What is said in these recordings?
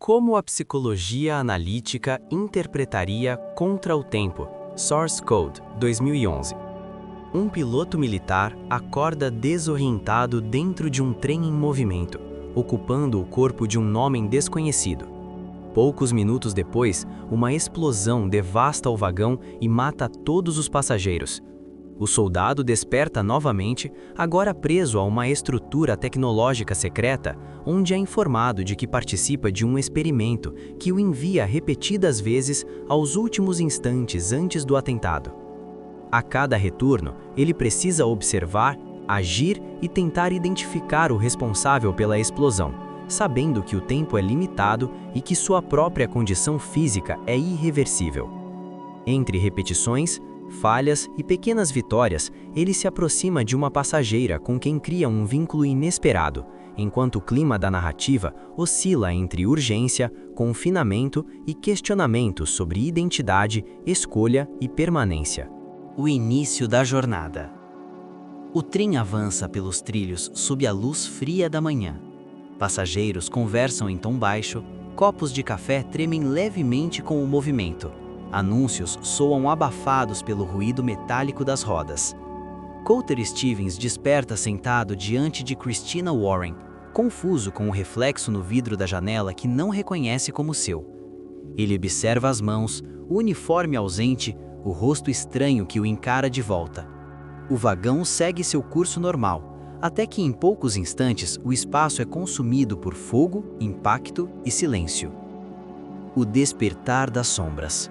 Como a psicologia analítica interpretaria Contra o Tempo, Source Code, 2011. Um piloto militar acorda desorientado dentro de um trem em movimento, ocupando o corpo de um homem desconhecido. Poucos minutos depois, uma explosão devasta o vagão e mata todos os passageiros. O soldado desperta novamente, agora preso a uma estrutura tecnológica secreta, onde é informado de que participa de um experimento que o envia repetidas vezes aos últimos instantes antes do atentado. A cada retorno, ele precisa observar, agir e tentar identificar o responsável pela explosão, sabendo que o tempo é limitado e que sua própria condição física é irreversível. Entre repetições, falhas e pequenas vitórias, ele se aproxima de uma passageira com quem cria um vínculo inesperado, enquanto o clima da narrativa oscila entre urgência, confinamento e questionamentos sobre identidade, escolha e permanência. O início da jornada. O trem avança pelos trilhos sob a luz fria da manhã. Passageiros conversam em tom baixo, copos de café tremem levemente com o movimento. Anúncios soam abafados pelo ruído metálico das rodas. Coulter Stevens desperta sentado diante de Christina Warren, confuso com o reflexo no vidro da janela que não reconhece como seu. Ele observa as mãos, o uniforme ausente, o rosto estranho que o encara de volta. O vagão segue seu curso normal, até que em poucos instantes o espaço é consumido por fogo, impacto e silêncio. O despertar das sombras.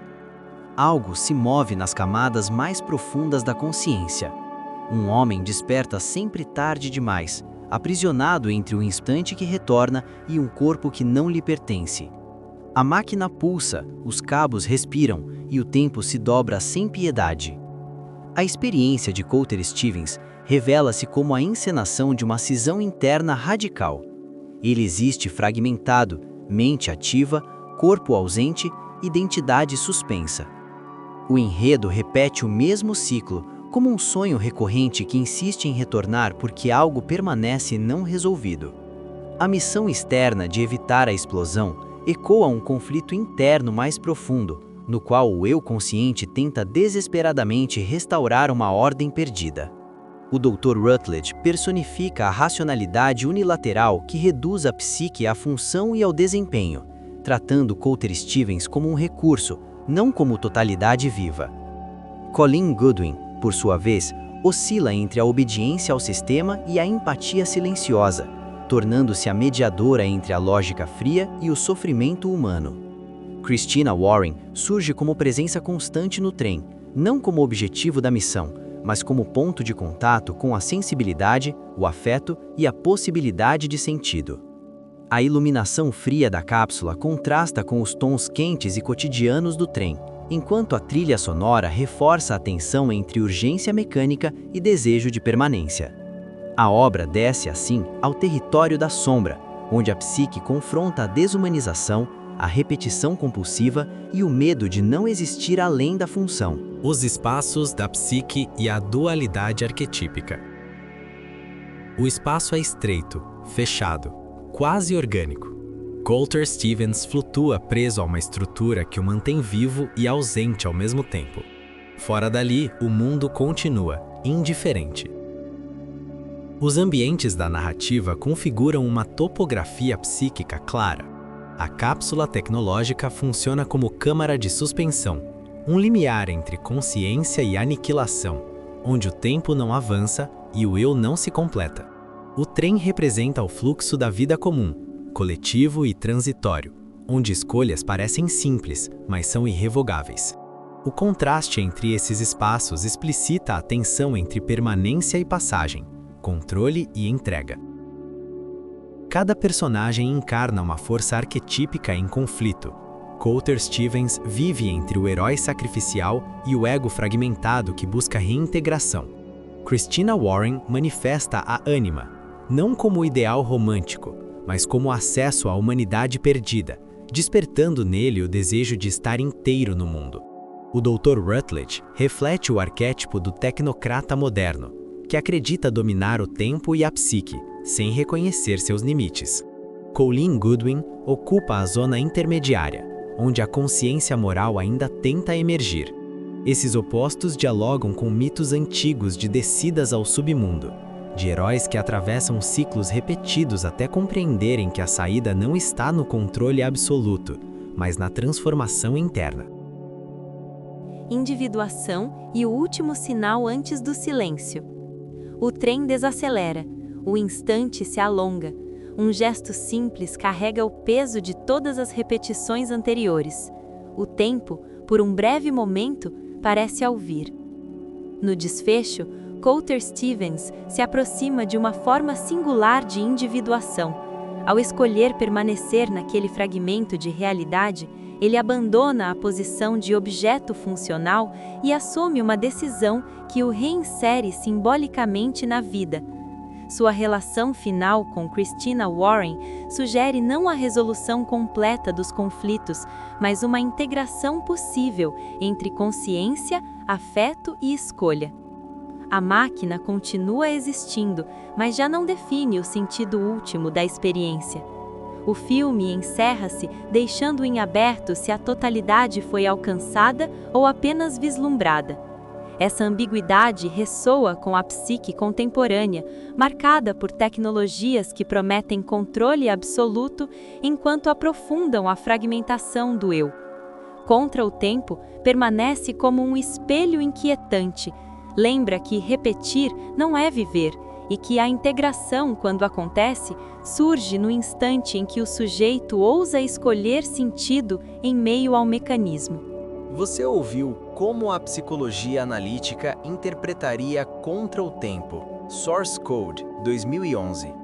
Algo se move nas camadas mais profundas da consciência. Um homem desperta sempre tarde demais, aprisionado entre o instante que retorna e um corpo que não lhe pertence. A máquina pulsa, os cabos respiram e o tempo se dobra sem piedade. A experiência de Coulter Stevens revela-se como a encenação de uma cisão interna radical. Ele existe fragmentado, mente ativa, corpo ausente, identidade suspensa. O enredo repete o mesmo ciclo, como um sonho recorrente que insiste em retornar porque algo permanece não resolvido. A missão externa de evitar a explosão ecoa um conflito interno mais profundo, no qual o eu consciente tenta desesperadamente restaurar uma ordem perdida. O Dr. Rutledge personifica a racionalidade unilateral que reduz a psique à função e ao desempenho, tratando Coulter Stevens como um recurso, não como totalidade viva. Colleen Goodwin, por sua vez, oscila entre a obediência ao sistema e a empatia silenciosa, tornando-se a mediadora entre a lógica fria e o sofrimento humano. Christina Warren surge como presença constante no trem, não como objetivo da missão, mas como ponto de contato com a sensibilidade, o afeto e a possibilidade de sentido. A iluminação fria da cápsula contrasta com os tons quentes e cotidianos do trem, enquanto a trilha sonora reforça a tensão entre urgência mecânica e desejo de permanência. A obra desce, assim, ao território da sombra, onde a psique confronta a desumanização, a repetição compulsiva e o medo de não existir além da função. Os espaços da psique e a dualidade arquetípica. O espaço é estreito, fechado, quase orgânico. Coulter Stevens flutua preso a uma estrutura que o mantém vivo e ausente ao mesmo tempo. Fora dali, o mundo continua, indiferente. Os ambientes da narrativa configuram uma topografia psíquica clara. A cápsula tecnológica funciona como câmara de suspensão, um limiar entre consciência e aniquilação, onde o tempo não avança e o eu não se completa. O trem representa o fluxo da vida comum, coletivo e transitório, onde escolhas parecem simples, mas são irrevogáveis. O contraste entre esses espaços explicita a tensão entre permanência e passagem, controle e entrega. Cada personagem encarna uma força arquetípica em conflito. Coulter Stevens vive entre o herói sacrificial e o ego fragmentado que busca reintegração. Christina Warren manifesta a ânima, não como o ideal romântico, mas como acesso à humanidade perdida, despertando nele o desejo de estar inteiro no mundo. O Dr. Rutledge reflete o arquétipo do tecnocrata moderno, que acredita dominar o tempo e a psique, sem reconhecer seus limites. Colleen Goodwin ocupa a zona intermediária, onde a consciência moral ainda tenta emergir. Esses opostos dialogam com mitos antigos de descidas ao submundo, de heróis que atravessam ciclos repetidos até compreenderem que a saída não está no controle absoluto, mas na transformação interna. Individuação e o último sinal antes do silêncio. O trem desacelera, o instante se alonga. Um gesto simples carrega o peso de todas as repetições anteriores. O tempo, por um breve momento, parece ouvir. No desfecho, Coulter Stevens se aproxima de uma forma singular de individuação. Ao escolher permanecer naquele fragmento de realidade, ele abandona a posição de objeto funcional e assume uma decisão que o reinsere simbolicamente na vida. Sua relação final com Christina Warren sugere não a resolução completa dos conflitos, mas uma integração possível entre consciência, afeto e escolha. A máquina continua existindo, mas já não define o sentido último da experiência. O filme encerra-se deixando em aberto se a totalidade foi alcançada ou apenas vislumbrada. Essa ambiguidade ressoa com a psique contemporânea, marcada por tecnologias que prometem controle absoluto enquanto aprofundam a fragmentação do eu. Contra o tempo, permanece como um espelho inquietante. Lembra que repetir não é viver e que a integração, quando acontece, surge no instante em que o sujeito ousa escolher sentido em meio ao mecanismo. Você ouviu Como a Psicologia Analítica Interpretaria Contra o Tempo, Source Code, 2011.